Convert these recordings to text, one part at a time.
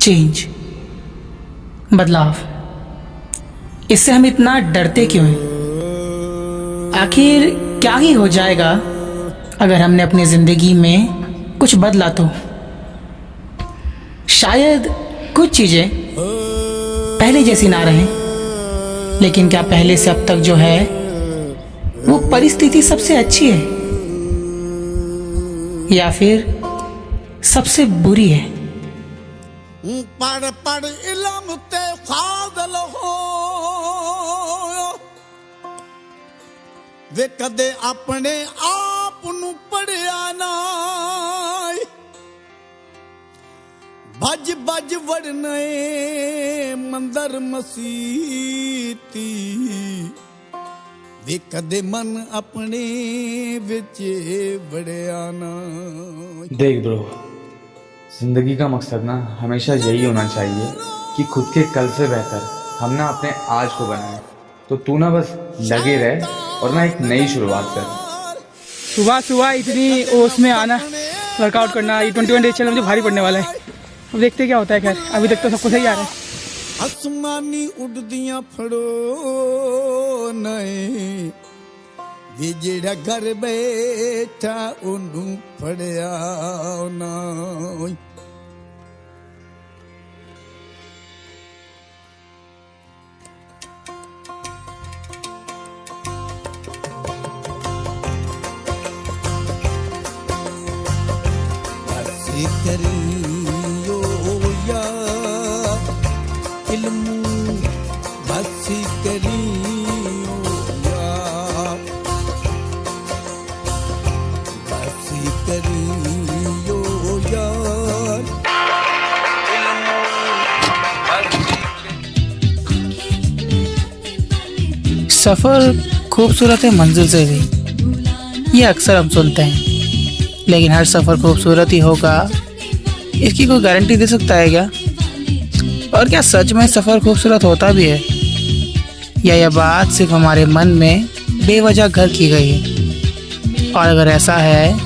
Change, बदलाव, इससे हम इतना डरते क्यों हैं? आखिर क्या ही हो जाएगा अगर हमने अपनी ज़िंदगी में कुछ बदला तो? शायद कुछ चीज़ें पहले जैसी ना रहें, लेकिन क्या पहले से अब तक जो है वो परिस्थिति सबसे अच्छी है या फिर सबसे बुरी है? पढ़ पढ़ इल्म ते फाज़ल हो वे कदे अपने आप नू पढ़िया ना भज भज वड़ने मंदर मसीती वे कदे मन अपने विच वड़िया ना। देख ब्रो, जिंदगी का मकसद ना हमेशा यही होना चाहिए कि खुद के कल से बेहतर हम ना अपने आज को बनाए। तो तू ना बस लगे रहे और ना एक नई शुरुआत कर। सुबह सुबह इतनी ओस में आना, वर्कआउट करना, ये 21 डेज चलना मुझे भारी पड़ने वाला है। अब देखते क्या होता है। खैर अभी तक तो सबको सही आ रहा है। आसमानी उड़दियां फड़ो नए वे जेड़ा घर बैठा ओनू फड़िया ना। ऐसे करियो या इल्मू बसी करियो या बसी करियो यार। सफ़र खूबसूरत है मंजिल से भी, ये अक्सर हम सुनते हैं, लेकिन हर सफ़र खूबसूरत ही होगा इसकी कोई गारंटी दे सकता है क्या? और क्या सच में सफ़र खूबसूरत होता भी है, या यह बात सिर्फ हमारे मन में बेवजह घर की गई है? और अगर ऐसा है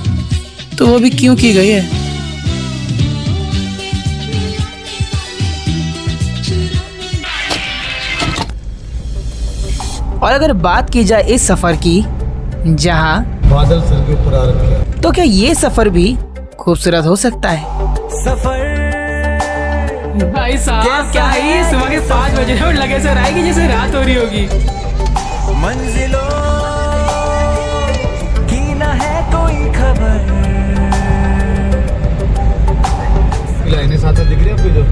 तो वो भी क्यों की गई है? और अगर बात की जाए इस सफ़र की जहाँ बादल सर के ऊपर आ रखे हैं, तो क्या ये सफ़र भी खूबसूरत हो सकता है? भाई साहब क्या ही सुबह के 5 बजे और लगे सर आएगी जैसे रात हो रही होगी। मंजिलों की ना है कोई खबर। लाइनें साथ साथ दिख रही है आपको जो?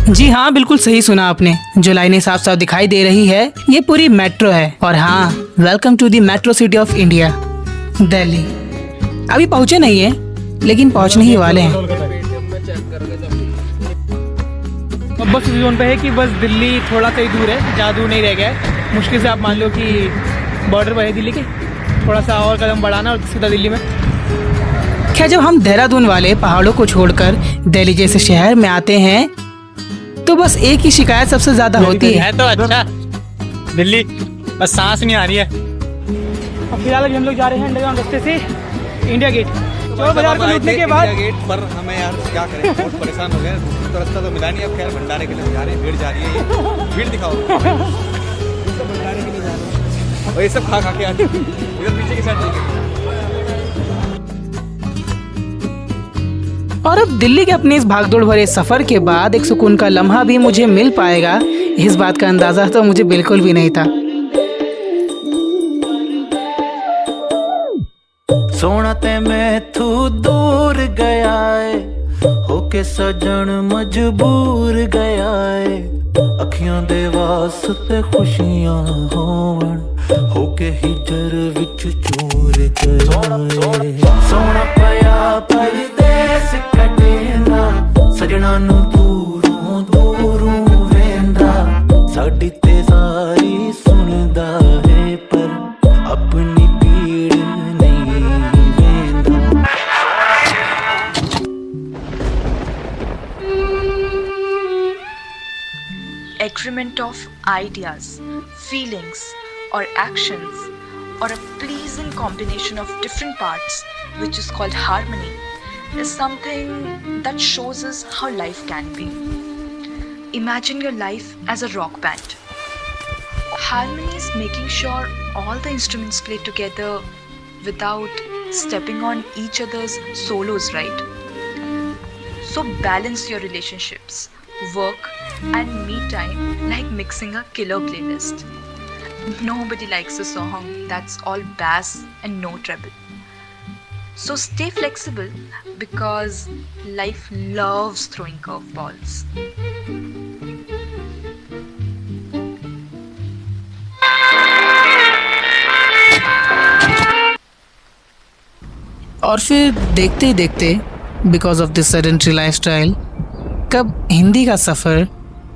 जी हाँ, बिल्कुल सही सुना आपने। जो लाइनें साफ साफ दिखाई दे रही है ये पूरी मेट्रो है। और हाँ, welcome to the metro city of India, Delhi. अभी पहुँचे नहीं है लेकिन पहुँचने ही वाले हैं। अब बस जोन पे है कि बस दिल्ली थोड़ा सा ही दूर है, ज़्यादा दूर नहीं रह गया है। मुश्किल से आप मान लो कि बॉर्डर पर है दिल्ली के, थोड़ा सा और कदम बढ़ाना और सीधा दिल्ली में। क्या जब हम देहरादून वाले पहाड़ों को छोड़कर दिल्ली जैसे शहर में आते हैं तो बस एक ही शिकायत सबसे ज्यादा होती है। तो अच्छा दिल्ली, बस सांस नहीं आ रही है। अब फिलहाल अभी हम लोग जा रहे हैं अंडरग्राउंड रास्ते से इंडिया गेट। चोर बाजार को लूटने के बाद गेट पर हमें यार क्या करें, बहुत परेशान हो गए। तो रास्ता तो मिला नहीं। अब खैर भंडारे के लिए जा रहे हैं, भीड़ जा रही है। ये भीड़ दिखाओ। भंडारे के लिए जा रहे हैं और ये सब खा के आते हैं। इधर पीछे की साइड देखिए। और अब दिल्ली के अपने इस भागदौड़ भरे सफर के बाद एक सुकून का लम्हा भी मुझे मिल पाएगा, इस बात का अंदाजा तो मुझे बिल्कुल भी नहीं था। सोना ते मैथू दूर गया है, होके सजन मजबूर गया है। अखियां दे वास्ते खुशियां होवन, होके हिजर विच चूर गया है। सोना पया परदेस कटेंदा, सजना नू दूरों दूरों वेंदा। साडी ते सारी सुनदा है पर अपनी पीड़ नहीं वेंदा। Agreement of ideas, feelings or actions or a pleasing combination of different parts which is called harmony is something that shows us how life can be. Imagine your life as a rock band. Harmony is making sure all the instruments play together without stepping on each other's solos, right? So balance your relationships, work and me time like mixing a killer playlist. Nobody likes a song that's all bass and no treble. So stay flexible because life loves throwing curveballs. और फिर देखते ही देखते because of this sedentary lifestyle कब हिंदी का सफ़र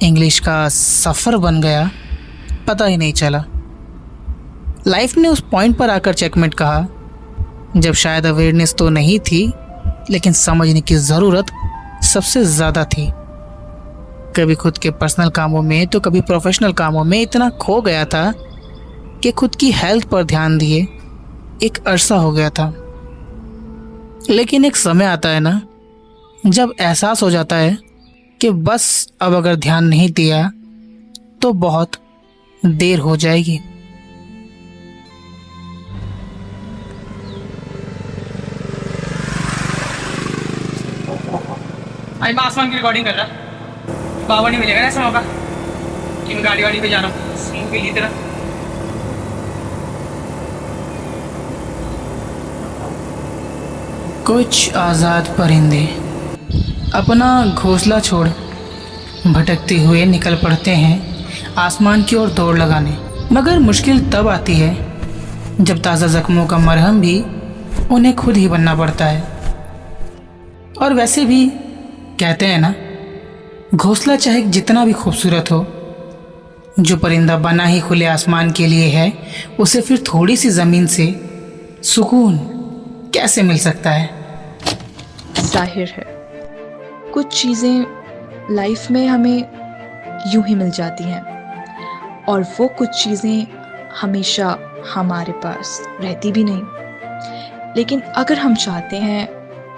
English का सफ़र बन गया पता ही नहीं चला। लाइफ ने उस पॉइंट पर आकर चेकमेट कहा जब शायद अवेयरनेस तो नहीं थी लेकिन समझने की ज़रूरत सबसे ज़्यादा थी। कभी खुद के पर्सनल कामों में तो कभी प्रोफेशनल कामों में इतना खो गया था कि खुद की हेल्थ पर ध्यान दिए एक अरसा हो गया था। लेकिन एक समय आता है ना जब एहसास हो जाता है कि बस अब अगर ध्यान नहीं दिया तो बहुत देर हो जाएगी। आज मैं आसमान की रिकॉर्डिंग कर रहा, बाबा नहीं मिलेगा ना ऐसा मौका कि मैं गाड़ी पे जा रहा हूँ स्मूथ की तरह। कुछ आज़ाद परिंदे अपना घोंसला छोड़ भटकते हुए निकल पड़ते हैं आसमान की ओर दौड़ लगाने, मगर मुश्किल तब आती है जब ताज़ा जख्मों का मरहम भी उन्हें खुद ही बनना पड़ता है। और वैसे भी कहते हैं ना, घोंसला चाहे जितना भी खूबसूरत हो, जो परिंदा बना ही खुले आसमान के लिए है उसे फिर थोड़ी सी ज़मीन से सुकून कैसे मिल सकता है। जाहिर है कुछ चीज़ें लाइफ में हमें यूं ही मिल जाती हैं और वो कुछ चीज़ें हमेशा हमारे पास रहती भी नहीं। लेकिन अगर हम चाहते हैं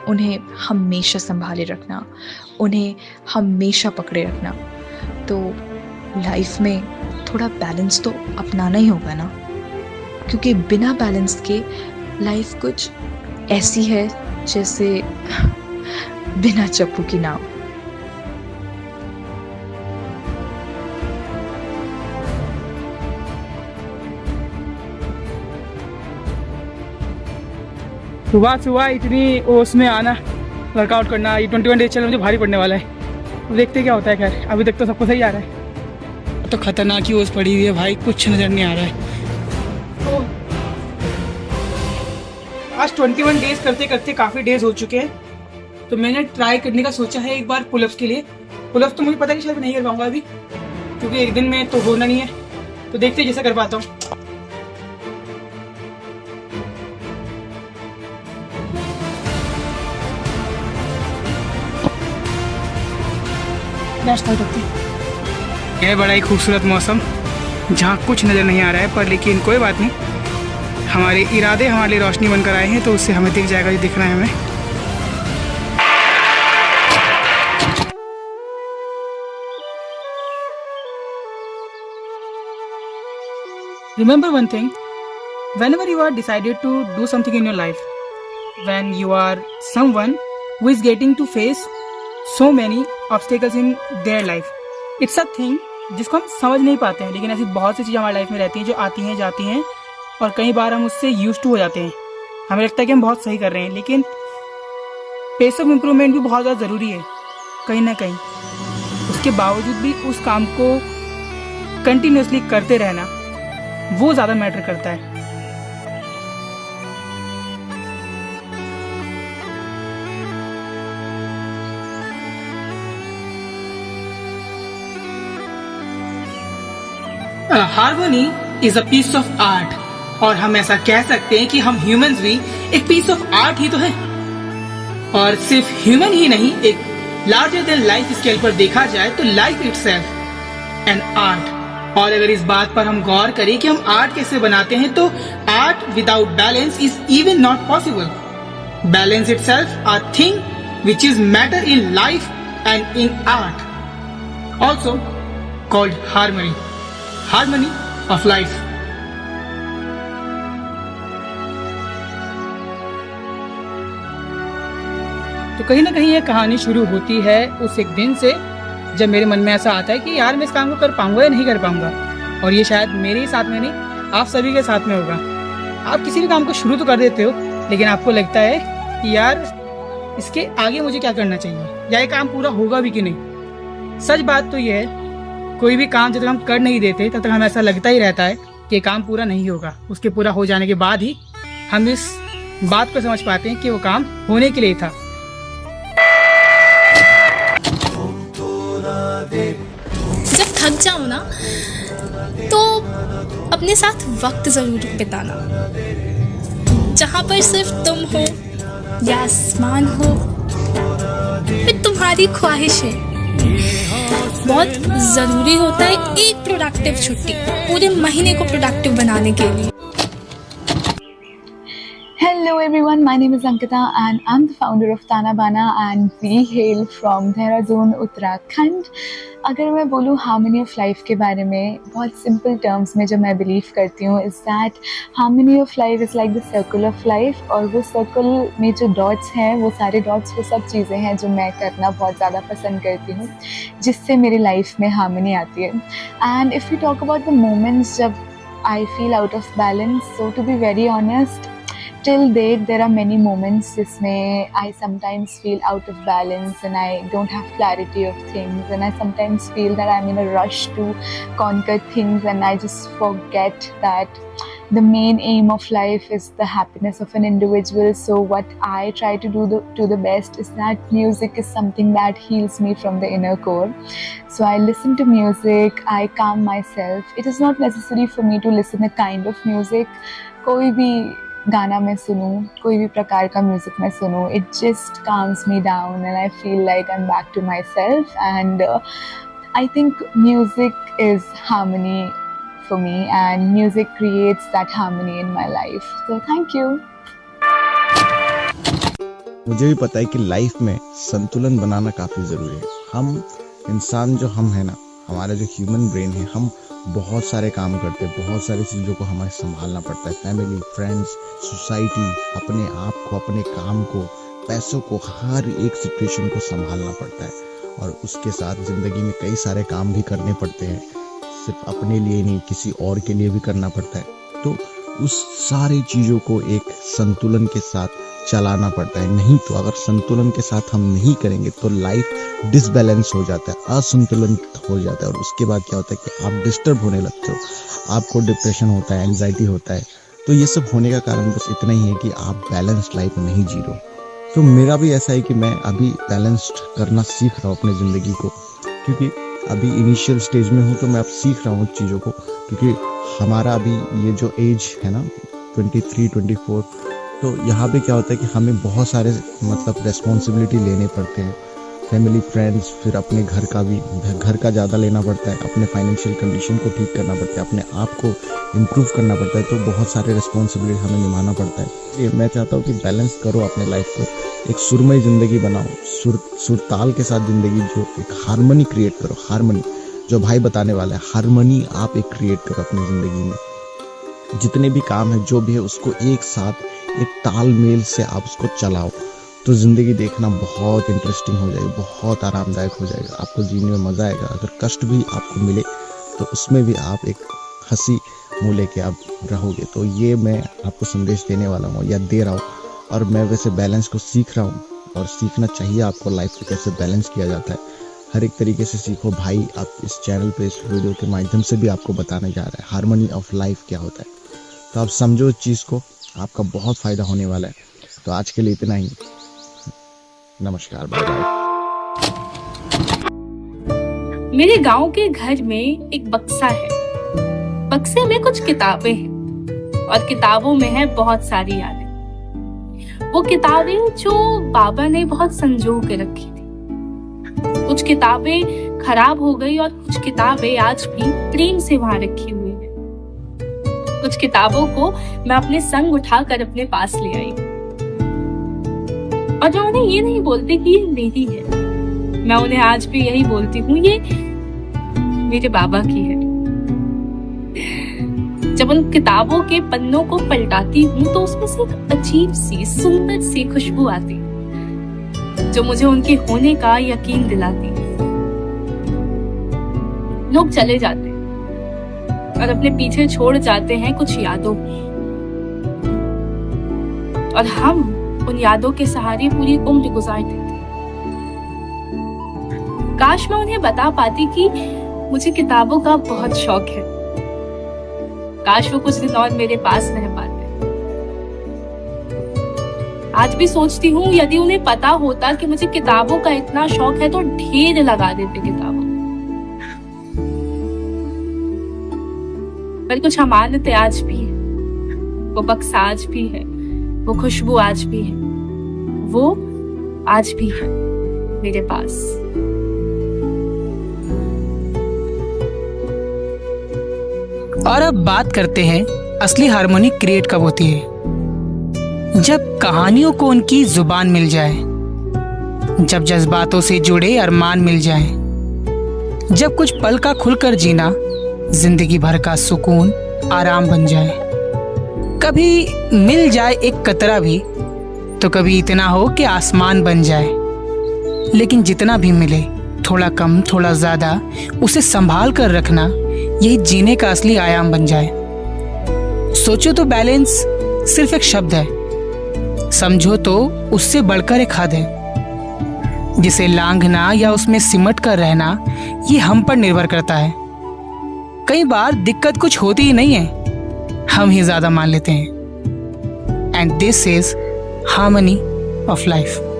उन्हें हमेशा संभाले रखना, उन्हें हमेशा पकड़े रखना, तो लाइफ में थोड़ा बैलेंस तो अपनाना ही होगा ना, क्योंकि बिना बैलेंस के लाइफ कुछ ऐसी है जैसे बिना चप्पू की नाव। सुबह इतनी ओस में आना, वर्कआउट करना, ये 21 डेज चल मुझे भारी पड़ने वाला है। देखते क्या होता है। खैर अभी तक तो सबको सही आ रहा है। तो खतरनाक ही ओस पड़ी हुई है भाई, कुछ नज़र नहीं आ रहा है। आज 21 डेज करते करते काफ़ी डेज हो चुके हैं, तो मैंने ट्राई करने का सोचा है एक बार पुलअप्स के लिए। पुलअप्स तो मुझे पता है कि शायद नहीं कर पाऊंगा अभी, क्योंकि एक दिन में तो होना नहीं है, तो देखते जैसा कर पाता हूँ। यह बड़ा ही खूबसूरत मौसम जहाँ कुछ नज़र नहीं आ रहा है, पर लेकिन कोई बात नहीं, हमारे इरादे हमारे लिए रोशनी बनकर आए हैं, तो उससे हमें दिख जाएगा जो दिखना है हमें। Remember one thing, whenever you are decided to do something in your life, when you are someone who is getting to face so many obstacles in their life, it's a thing जिसको हम समझ नहीं पाते हैं, लेकिन ऐसी बहुत सी चीज़ें हमारी लाइफ में रहती हैं जो आती हैं जाती हैं, और कई बार हम उससे यूज्ड टू हो जाते हैं। हमें लगता है कि हम बहुत सही कर रहे हैं, लेकिन पेस ऑफ इम्प्रूवमेंट भी बहुत ज़्यादा ज़रूरी है कहीं ना कहीं। उसके बावजूद भी उस काम को कंटिन्यूसली करते रहना वो ज़्यादा मैटर करता है। Harmony is a piece of art, और हम ऐसा कह सकते हैं कि हम ह्यूमंस भी एक पीस ऑफ आर्ट ही तो है। और सिर्फ ह्यूमन ही नहीं, एक लार्जर देन लाइफ स्केल पर देखा जाए तो लाइफ इटसेल्फ एन आर्ट। और अगर इस बात पर हम गौर करें कि हम आर्ट कैसे बनाते हैं, तो art without balance is even not possible. Balance itself a thing which is matter in life and in art, also called harmony, harmony of life. तो कहीं ना कहीं ये कहानी शुरू होती है उस एक दिन से जब मेरे मन में ऐसा आता है कि यार मैं इस काम को कर पाऊंगा या नहीं कर पाऊंगा। और ये शायद मेरे ही साथ में नहीं, आप सभी के साथ में होगा। आप किसी भी काम को शुरू तो कर देते हो, लेकिन आपको लगता है कि यार इसके आगे मुझे क्या करना चाहिए, या ये काम पूरा होगा भी कि नहीं। सच बात तो ये है, कोई भी काम जब तक हम कर नहीं देते तब तक हमें ऐसा लगता ही रहता है कि ये काम पूरा नहीं होगा। उसके पूरा हो जाने के बाद ही हम इस बात को समझ पाते हैं कि वो काम होने के लिए था। जब थक जाओ ना तो अपने साथ वक्त ज़रूर बिताना, जहाँ पर सिर्फ तुम हो या आसमान हो, फिर तुम्हारी ख्वाहिशें। बहुत ज़रूरी होता है एक प्रोडक्टिव छुट्टी पूरे महीने को प्रोडक्टिव बनाने के लिए। Hello everyone, my name is Ankita and I'm the founder of Tana Bana and we hail from Dehradun, Uttarakhand. अगर मैं बोलूँ हार्मनी ऑफ लाइफ के बारे में बहुत सिंपल टर्म्स में जो मैं बिलीव करती हूँ is that harmony of life is like the circle of life. और वो सर्कल में जो डॉट्स हैं, वो सारे डॉट्स वो सब चीज़ें हैं जो मैं करना बहुत ज़्यादा पसंद करती हूँ, जिससे मेरी लाइफ में हार्मनी आती है। And if you talk about the moments जब I feel out of balance, so to be very honest, till date there are many moments जिसमें I sometimes feel out of balance and I don't have clarity of things, and I sometimes feel that I'm in a rush to conquer things and I just forget that the main aim of life is the happiness of an individual. So what I try to do to the best is that music is something that heals me from the inner core. So I listen to music, I calm myself. It is not necessary for me to listen a kind of music. कोई भी गाना मैं सुनूं, कोई भी प्रकार का music मैं सुनूं, it just calms me down and I feel like I'm back to myself, and I think music is harmony for me and music creates that harmony in my life. So thank you. मुझे भी पता है कि life में संतुलन बनाना काफ़ी ज़रूरी है। हम इंसान जो हम हैं ना, हमारा जो ह्यूमन ब्रेन है, हम बहुत सारे काम करते हैं, बहुत सारी चीज़ों को हमें संभालना पड़ता है, फैमिली, फ्रेंड्स, सोसाइटी, अपने आप को, अपने काम को, पैसों को, हर एक सिचुएशन को संभालना पड़ता है। और उसके साथ ज़िंदगी में कई सारे काम भी करने पड़ते हैं, सिर्फ अपने लिए नहीं, किसी और के लिए भी करना पड़ता है। तो उस सारी चीज़ों को एक संतुलन के साथ चलाना पड़ता है। नहीं तो अगर संतुलन के साथ हम नहीं करेंगे तो लाइफ डिसबैलेंस हो जाता है, असंतुलित हो जाता है, और उसके बाद क्या होता है कि आप डिस्टर्ब होने लगते हो, आपको डिप्रेशन होता है, एंजाइटी होता है। तो ये सब होने का कारण बस इतना ही है कि आप बैलेंस्ड लाइफ नहीं जी रहे हो। तो मेरा भी ऐसा है कि मैं अभी बैलेंस्ड करना सीख रहा हूँ अपनी ज़िंदगी को, क्योंकि अभी इनिशियल स्टेज में हूँ, तो मैं अब सीख रहा हूँ चीज़ों को। क्योंकि हमारा अभी ये जो एज है ना 23-24, तो यहाँ पे क्या होता है कि हमें बहुत सारे रेस्पॉन्सिबिलिटी लेने पड़ते हैं, फैमिली, फ्रेंड्स, फिर अपने घर का भी, घर का ज़्यादा लेना पड़ता है, अपने फाइनेंशियल कंडीशन को ठीक करना पड़ता है, अपने आप को इम्प्रूव करना पड़ता है। तो बहुत सारे रिस्पॉन्सिबिलिटी हमें निभाना पड़ता है। ये मैं चाहता हूँ कि बैलेंस करो अपने लाइफ को, एक सुरमई ज़िंदगी बनाओ, सुरताल के साथ ज़िंदगी, जो एक हारमोनी क्रिएट करो। हारमोनी जो भाई बताने वाला है, हारमोनी आप एक क्रिएट करो अपनी ज़िंदगी में। जितने भी काम है, जो भी है, उसको एक साथ एक तालमेल से आप उसको चलाओ, तो ज़िंदगी देखना बहुत इंटरेस्टिंग हो जाएगी, बहुत आरामदायक हो जाएगा, आपको जीने में मज़ा आएगा। अगर कष्ट भी आपको मिले तो उसमें भी आप एक हंसी मुँह लेके आप रहोगे। तो ये मैं आपको संदेश देने वाला हूँ या दे रहा हूँ, और मैं वैसे बैलेंस को सीख रहा हूँ, और सीखना चाहिए आपको लाइफ को कैसे बैलेंस किया जाता है। हर एक तरीके से सीखो भाई। आप इस चैनल पे, इस वीडियो के माध्यम से भी आपको बताने जा रहा है हार्मनी ऑफ लाइफ क्या होता है। तो आप समझो इस चीज़ को, आपका बहुत फ़ायदा होने वाला है। तो आज के लिए इतना ही। नमस्कार, बाय बाय। मेरे गांव के घर में एक बक्सा है। बक्से में कुछ किताबें हैं और किताबों में है बहुत सारी यादें। वो किताबें जो बाबा ने बहुत संजो के रखी थी। कुछ किताबें खराब हो गई और कुछ किताबें आज भी प्रेम से वहां रखी हुई है। कुछ किताबों को मैं अपने संग उठाकर अपने पास ले आई और जो उन्हें ये नहीं बोलते कि ये मेरी है, मैं उन्हें आज भी यही बोलती हूँ, ये मेरे बाबा की है। जब उन किताबों के पन्नों को पलटाती हूँ तो उसमें से एक अजीब सी सुंदर सी खुशबू आती है जो मुझे उनके होने का यकीन दिलाती है। लोग चले जाते हैं और अपने पीछे छोड़ जाते हैं कुछ यादों, और हम उन यादों के सहारे पूरी उम्र गुजार देते हैं। काश मैं उन्हें बता पाती कि मुझे किताबों का बहुत शौक है। काश वो कुछ दिन और मेरे पास रह पाते। आज भी सोचती हूँ यदि उन्हें पता होता कि मुझे किताबों का इतना शौक है तो ढेर लगा देते किताबों। पर कुछ अमानतें आज भी है, वो बक्सा आज भी है, वो खुशबू आज भी है, वो आज भी है मेरे पास। और अब बात करते हैं असली हार्मोनी क्रिएट कब होती है। जब कहानियों को उनकी जुबान मिल जाए, जब जज्बातों से जुड़े अरमान मिल जाए, जब कुछ पल का खुलकर जीना जिंदगी भर का सुकून आराम बन जाए। कभी मिल जाए एक कतरा भी तो कभी इतना हो कि आसमान बन जाए। लेकिन जितना भी मिले, थोड़ा कम थोड़ा ज्यादा, उसे संभाल कर रखना यही जीने का असली आयाम बन जाए। सोचो तो बैलेंस सिर्फ एक शब्द है, समझो तो उससे बढ़कर एक हद है जिसे लांघना या उसमें सिमट कर रहना ये हम पर निर्भर करता है। कई बार दिक्कत कुछ होती ही नहीं है, हम ही ज्यादा मान लेते हैं। And this is harmony of life.